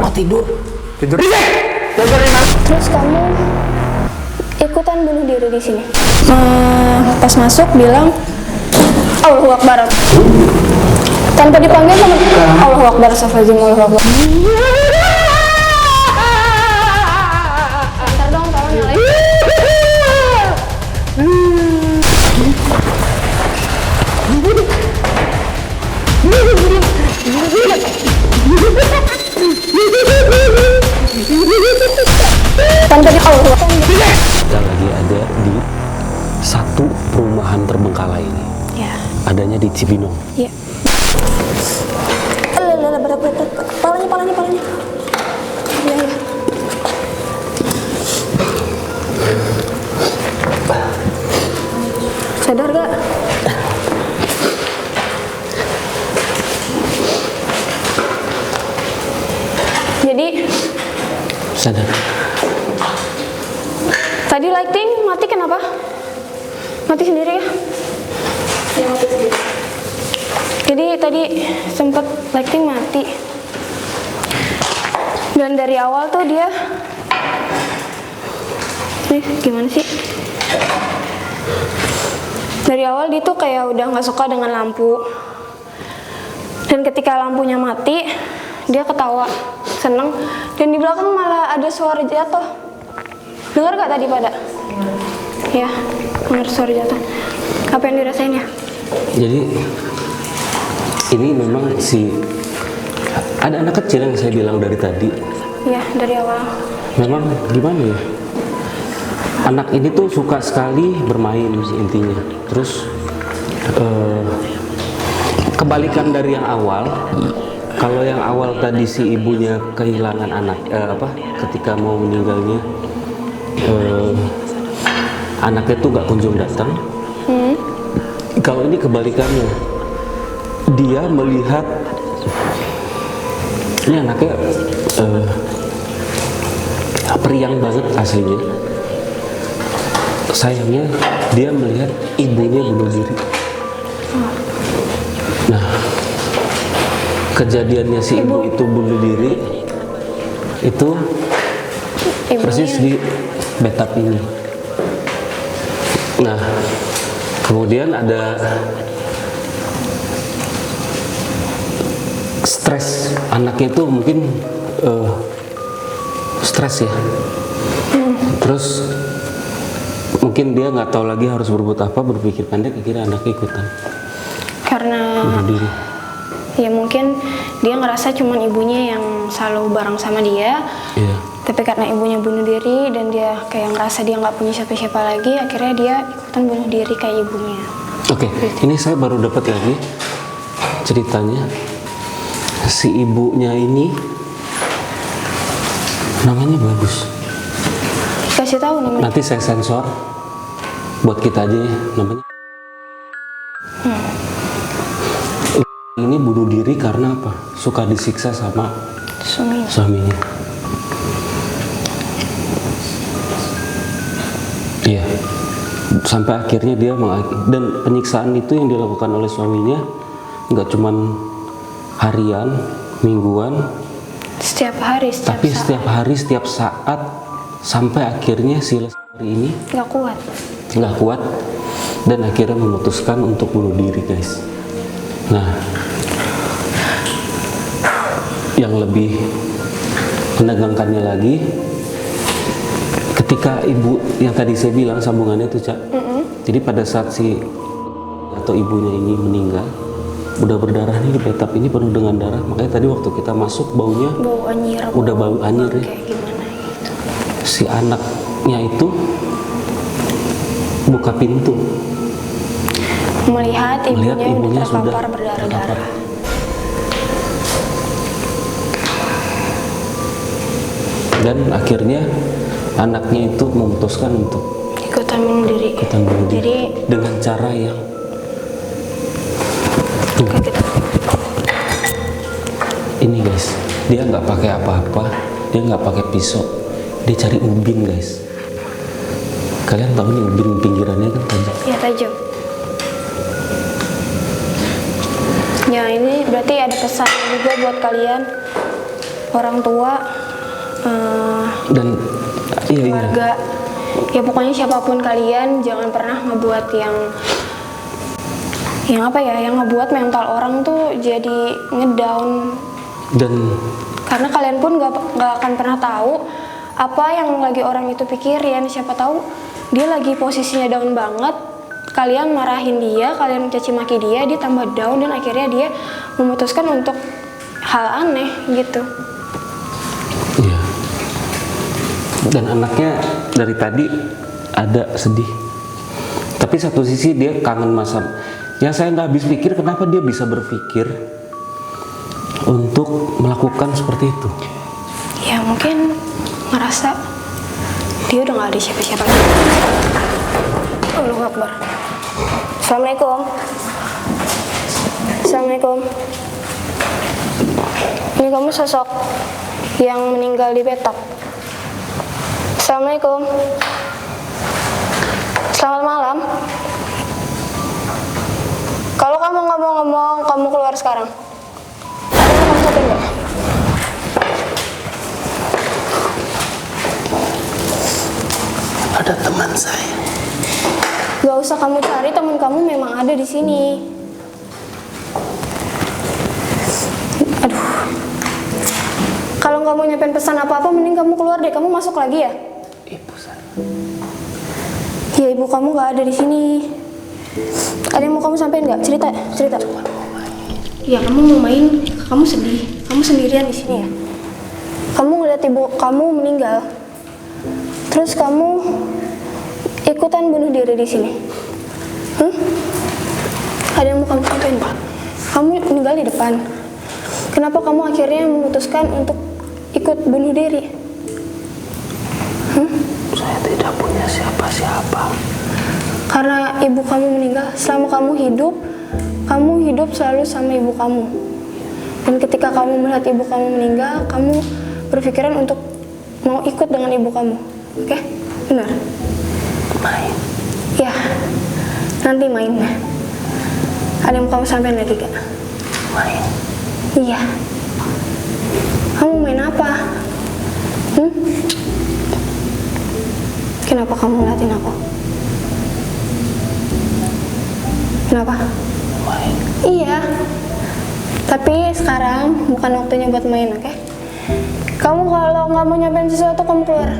Kenapa tidur? Tidur di sini. Terus kamu ikutan bunuh diri di sini? Pas masuk bilang Allahu Akbar. Tanpa dipanggil sama Allahu Akbar, astagfirullahaladzim, Allahu Akbar. Ntar dong, tolong nyalain. Tanpa di Allahu Akbar. Kita lagi ada di satu perumahan terbengkalai ini. Ya. Adanya di Cibinong. Iya. Berat. Palanya. Iya. Sadar gak? Jadi Sadar. tadi lighting mati kenapa? Mati sendiri ya? Ya mati sendiri. Jadi tadi sempat lighting mati. Dan dari awal tuh dia gimana sih? Dari awal dia tuh kayak udah nggak suka dengan lampu. Dan ketika lampunya mati, dia ketawa, seneng. Dan di belakang malah ada suara jatuh. Dengar gak tadi pada? Ya, dengar suara jatuh. Apa yang dirasain ya? Jadi ini memang ada anak kecil yang saya bilang dari tadi. Iya, dari awal. Memang gimana ya? Anak ini tuh suka sekali bermain intinya. Terus kebalikan dari yang awal. Kalau yang awal tadi si ibunya kehilangan anak, ketika mau meninggalnya, anaknya tuh gak kunjung datang. Kalau ini kebalikannya, dia melihat ini anaknya periang banget aslinya. Sayangnya dia melihat ibunya bunuh diri. Nah, kejadiannya si ibu itu bunuh diri itu persis di bathtub ini. Nah, kemudian ada stres, anaknya itu mungkin stres ya. Terus mungkin dia nggak tahu lagi harus berbuat apa, berpikir pendek, akhirnya anaknya ikutan Karena bunuh diri. ya mungkin dia ngerasa cuman ibunya yang selalu bareng sama dia. Iya. Tapi karena ibunya bunuh diri dan dia kayak ngerasa dia nggak punya siapa-siapa lagi, akhirnya dia ikutan bunuh diri kayak ibunya. Oke, ini saya baru dapat lagi ceritanya. Si ibunya ini namanya bagus. Kasih tahu namanya. Nanti saya sensor buat kita aja ya namanya. Ini bunuh diri karena apa? Suka disiksa sama suaminya. Iya. Sampai akhirnya dia dan penyiksaan itu yang dilakukan oleh suaminya nggak cuman harian, mingguan, Setiap hari, tapi setiap hari, setiap saat, sampai akhirnya si Lestari ini nggak kuat dan akhirnya memutuskan untuk bunuh diri, guys. Nah, yang lebih menegangkannya lagi, ketika ibu yang tadi saya bilang sambungannya itu, Cak. Jadi pada saat si atau ibunya ini meninggal, udah berdarah nih di bathtub ini penuh dengan darah. Makanya tadi waktu kita masuk baunya bau anyir, udah bau anyir ya. Kayak gimana gitu. Si anaknya itu buka pintu, melihat ibunya sudah terkapar berdarah-darah. Dan akhirnya anaknya itu memutuskan untuk Ikutan bunuh diri. Jadi dengan cara yang kayak gitu. Ini guys, dia nggak pakai apa-apa, dia nggak pakai pisau, dia cari ubin, guys. Kalian tahu nih ubin pinggirannya kan tajam. Ya tajam. Ya ini berarti ada pesan juga buat kalian. orang tua, Dan iya. keluarga. Ya pokoknya siapapun kalian jangan pernah ngebuat yang apa ya, yang ngebuat mental orang tuh jadi ngedown. Dan Karena kalian pun gak akan pernah tahu apa yang lagi orang itu pikirin. Siapa tahu dia lagi posisinya down banget, kalian marahin dia, kalian caci maki dia tambah down, dan akhirnya dia memutuskan untuk hal aneh gitu. iya. Dan anaknya dari tadi ada sedih. Tapi satu sisi dia kangen masa. Ya saya nggak habis pikir kenapa dia bisa berpikir untuk melakukan seperti itu. Ya mungkin ngerasa dia udah gak ada siapa-siapa lagi. Allahu Akbar. Assalamualaikum. Assalamualaikum. Ini kamu sosok yang meninggal di petak. Assalamualaikum. Selamat malam. Kalau kamu nggak mau ngomong, kamu keluar sekarang. Ada yang kamu capek nggak? Ada teman saya. Gak usah kamu cari, teman kamu memang ada di sini. Aduh. Kalau nggak mau nyampein pesan apa-apa, mending kamu keluar deh. Kamu masuk lagi ya? Ibu saya. Ya ibu kamu nggak ada di sini. Ada yang mau kamu sampein nggak? Cerita. Ya kamu mau main, kamu sedih. Kamu sendirian di sini ya? Kamu ngeliat ibu kamu meninggal. Terus kamu ikutan bunuh diri di sini. Ada yang mau kamu sampaikan, Pak? Kamu meninggal di depan. Kenapa kamu akhirnya memutuskan untuk ikut bunuh diri? Saya tidak punya siapa-siapa. Karena ibu kamu meninggal. Selama kamu hidup selalu sama ibu kamu. Dan ketika kamu melihat ibu kamu meninggal, kamu berpikiran untuk mau ikut dengan ibu kamu. Oke? Benar? Main. Ya, nanti mainnya. Ada yang mau kamu sampaikan lagi gak? Main. Iya. Kamu main apa? Kenapa kamu ngeliatin aku? Kenapa? Main. Iya. Tapi sekarang bukan waktunya buat main, oke? Kamu kalau nggak mau nyampein sesuatu, kamu keluar.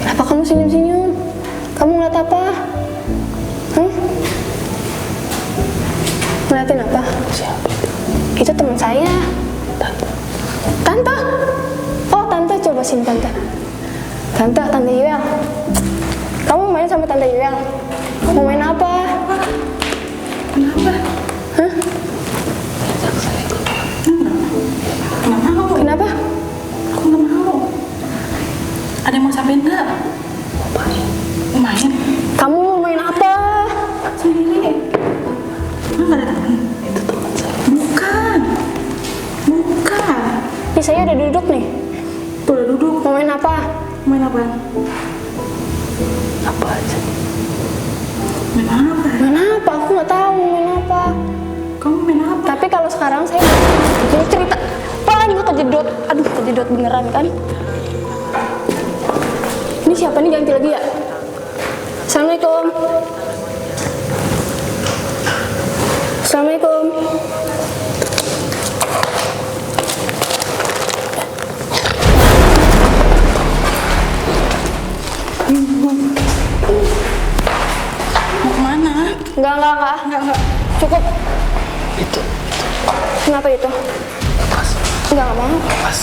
Kenapa kamu senyum-senyum? Kamu ngeliat apa? Ngeliatin apa? Siapa itu? Itu teman saya. Tante. Tante? Oh, tante, coba sini tante. Tante Yuel. Kamu main sama tante Yuel? Mau main apa? Kenapa? Ajak saya keluar. Nggak mau. Kenapa? Aku nggak mau. Ada yang mau sampein nggak? Main. Main? Kamu mau main apa? Sendiri. Emang nggak ada teman? Itu teman saya. Bukan. Nih saya udah duduk nih. Tuh udah duduk. Mau main apa? Main apa? Apa aja? Main apa? Main apa? Aku nggak tahu mau main apa. Kamu main apa? Tapi kalau sekarang saya ini cerita. Paling nggak kejedot. Aduh, kejedot beneran kan? Ini siapa nih, ganti lagi ya? Assalamualaikum. Assalamualaikum. Mau kemana? Enggak. Cukup. Itu. Kenapa itu? Lepas. Enggak mau. Lepas.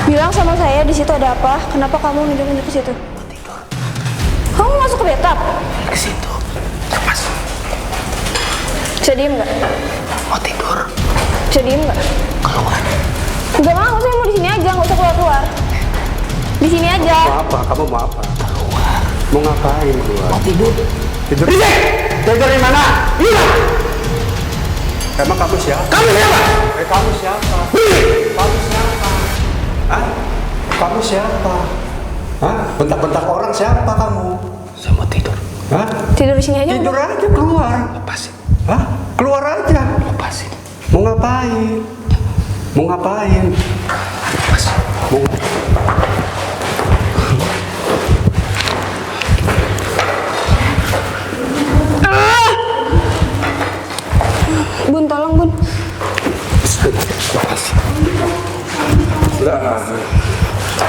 Bilang sama saya di situ ada apa? Kenapa kamu nunjuk-nunjuk ke situ? Mau tidur. Kamu masuk ke bathtub? Ke situ. Lepas. Bisa diem nggak? Mau tidur. Bisa diem nggak? Keluar. Nggak mau, saya mau di sini aja, nggak usah keluar-keluar. Di sini aja. Mau apa? Kamu mau apa? Keluar. Mau ngapain keluar? Mau tidur. Tidur di mana? Bilang. Emang kamu siapa? Kamu siapa? Kamu siapa? Kamu siapa? Hah? Kamu siapa? Hah? Bentak-bentak orang siapa kamu? Saya mau tidur. Hah? Tidur di sini aja. Tidur aja keluar. Lepasin. Hah? Keluar aja. Lepasin. Mau ngapain? Mau ngapain? Mau Bun, tolong Bun.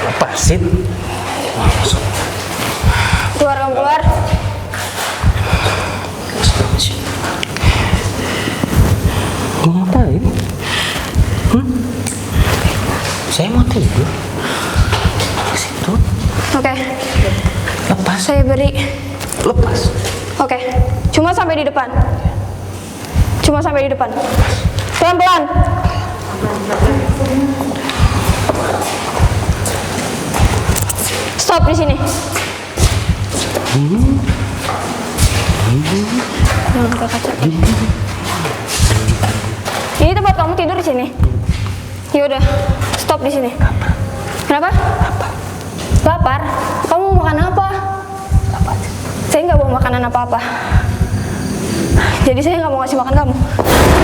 Lepasin. Keluar, kamu keluar. Mau ngapain? Saya mau tidur. Ke situ. Oke, Lepas. saya beri. Lepas. Oke, cuma sampai di depan. Cuma sampai di depan. Pelan-pelan. Stop di sini. Jangan ke kaca. Ini tempat kamu tidur di sini. Ya udah, stop di sini. Kenapa? Lapar. Kamu mau makan apa? Saya nggak bawa makanan apa-apa. Jadi saya nggak mau ngasih makan kamu.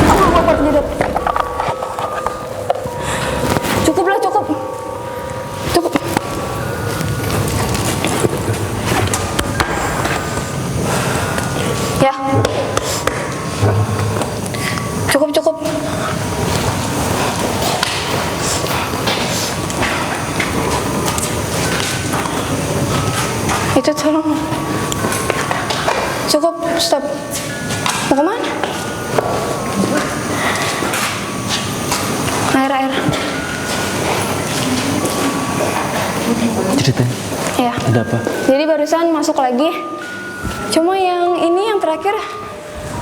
Aku lapar tidur. Cukup lah, cukup. Cukup. Ya. Cukup, cukup. Itu tolong. Cukup, stop. Mau kemana? Air. Cerita. Ya. Ada apa? Jadi barusan masuk lagi. Cuma yang ini yang terakhir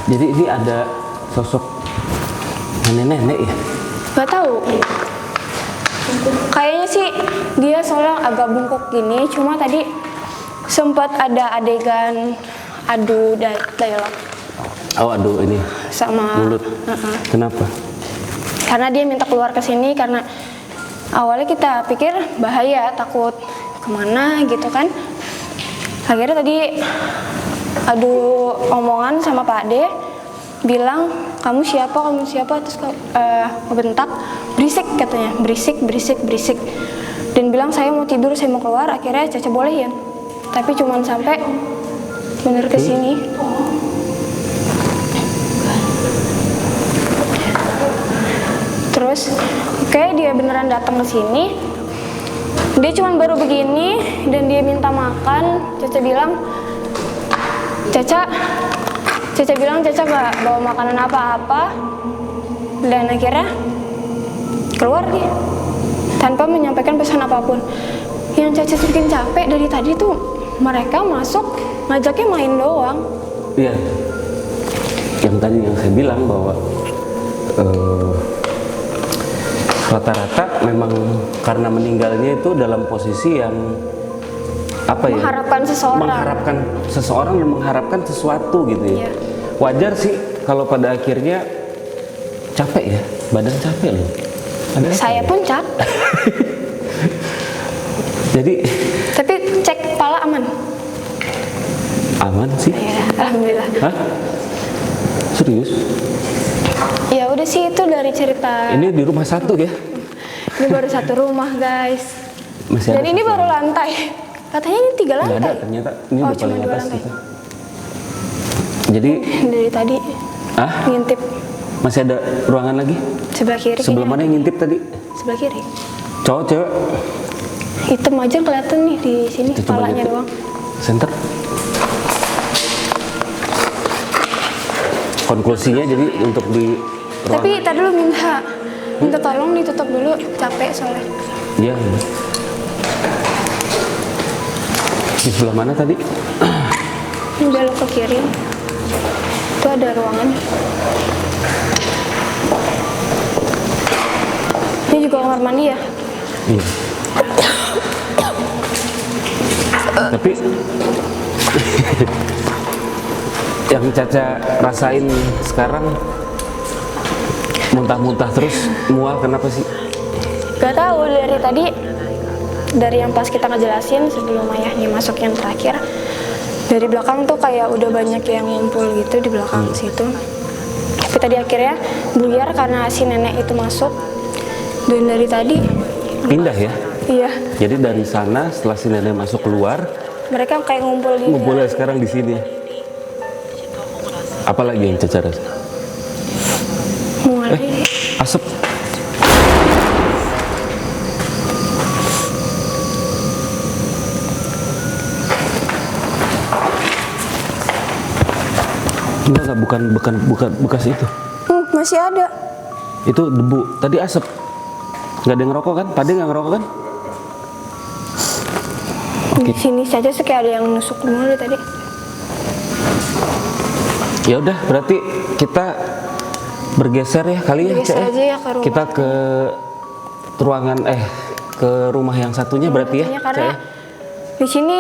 Jadi ini ada sosok nenek-nenek ya? nggak tahu. Kayaknya sih dia soalnya agak bungkuk gini. Cuma tadi sempat ada adegan adu dialog Oh aduh ini sama mulut. Kenapa? karena dia minta keluar ke sini karena awalnya kita pikir bahaya, takut kemana gitu kan. Akhirnya tadi adu omongan sama Pak D, bilang kamu siapa, terus bentak, berisik katanya, berisik, dan bilang saya mau tidur, saya mau keluar. Akhirnya Caca bolehin, tapi cuman sampai bener ke sini. Terus oke, dia beneran datang ke sini. Dia cuman baru begini dan dia minta makan. Caca bilang Caca gak bawa makanan apa-apa. Dan akhirnya keluar dia tanpa menyampaikan pesan apapun. Yang Caca bikin capek dari tadi tuh mereka masuk ngajaknya main doang. Iya. Yang tadi yang saya bilang bahwa rata-rata memang karena meninggalnya itu dalam posisi yang apa ya? Mengharapkan seseorang. Mengharapkan seseorang dan mengharapkan sesuatu gitu ya. Iya. Wajar sih kalau pada akhirnya capek ya, badan capek loh. Ada apa Saya ya? pun capek. Jadi Tapi cek kepala aman. aman sih. Ya, alhamdulillah. Hah? Serius? Ya udah sih, itu dari cerita. Ini di rumah satu ya? Ini baru satu rumah guys. Masih Dan ada ini satu. baru lantai. Katanya ini 3 Nggak lantai. ada ternyata. Ini Oh, udah cuma paling 2 atas lantai. gitu. Jadi, Dari tadi ngintip masih ada ruangan lagi? sebelah kiri. Sebelum kayaknya. mana yang ngintip tadi? Sebelah kiri. Cowok, cewek? Hitam aja kelihatan nih di sini, Itu coba kepalanya lihat. doang. Center. Konklusinya jadi untuk di ruangan. Tapi tadi dulu minta tolong ditutup dulu, capek soalnya. Iya. Di sebelah mana tadi? Ini belok ke kiri. Itu ada ruangan. Ini juga kamar mandi ya. Iya. Tapi yang Caca rasain sekarang muntah-muntah terus, mual, kenapa sih? Gak tahu, dari tadi, dari yang pas kita ngejelasin sebelum ayahnya masuk yang terakhir, dari belakang tuh kayak udah banyak yang ngumpul gitu di belakang situ. Tapi tadi akhirnya buyar karena si nenek itu masuk. Dan dari tadi, Pindah ya. iya, Jadi dari sana setelah si nenek masuk keluar, mereka kayak ngumpul gini. ngumpulnya sekarang di sini. Apalagi yang Caca rasa? Mulai Asap. Enggak, bukan bekas itu. masih ada. Itu debu. Tadi asap. Nggak ada yang ngerokok kan? Tadi nggak ngerokok kan? Di sini saja sih kayak ada yang nusuk mulu tadi. Ya udah, berarti kita bergeser ya kali ya, Bergeser Cak, aja ya ke rumah. Kita ke ruangan ke rumah yang satunya berarti ya, Makanya karena Cak, ya? di sini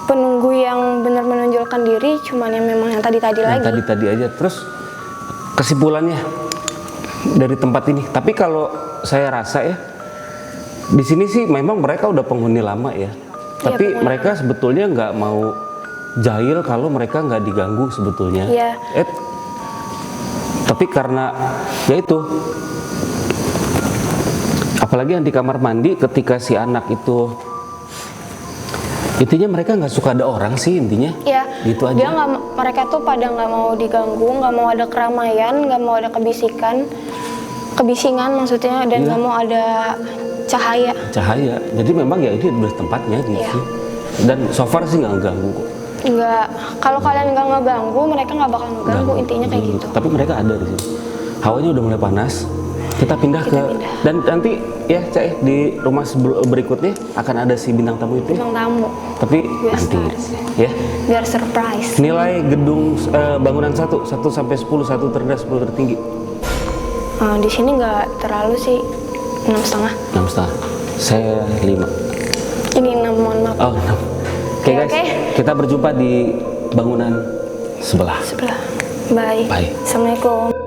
penunggu yang benar menonjolkan diri cuman yang memang yang tadi-tadi lagi. Tadi aja. Terus kesimpulannya dari tempat ini. Tapi kalau saya rasa ya, di sini sih memang mereka udah penghuni lama ya. Tapi penghuni mereka sebetulnya nggak mau jahil kalau mereka nggak diganggu sebetulnya. Iya. Tapi karena ya itu, apalagi yang di kamar mandi ketika si anak itu, intinya mereka nggak suka ada orang sih intinya. Iya. Gitu aja. Dia mereka tuh pada nggak mau diganggu, nggak mau ada keramaian, nggak mau ada kebisingan maksudnya, dan nggak mau ada cahaya. Jadi memang ya ini udah tempatnya gitu Iya. sih. Dan so far sih nggak ngeganggu kok. Nggak, kalau kalian nggak ngeganggu, mereka nggak bakal ngeganggu, intinya kayak gitu. Tapi mereka ada di sini. Hawanya udah mulai panas. Kita pindah Kita ke pindah. dan nanti ya Cak, di rumah berikutnya akan ada si bintang tamu itu. Bintang tamu, Tapi Biar nanti stars. ya. biar surprise. Nilai gedung bangunan 1 sampai 10, 1 terendah, 10 tertinggi. Di sini nggak terlalu sih, 6,5. 6,5. Saya 5. Ini 6, mohon maaf. Oh, 6. Oke guys, Oke. kita berjumpa di bangunan sebelah. Sebelah. Bye. Bye. Assalamualaikum.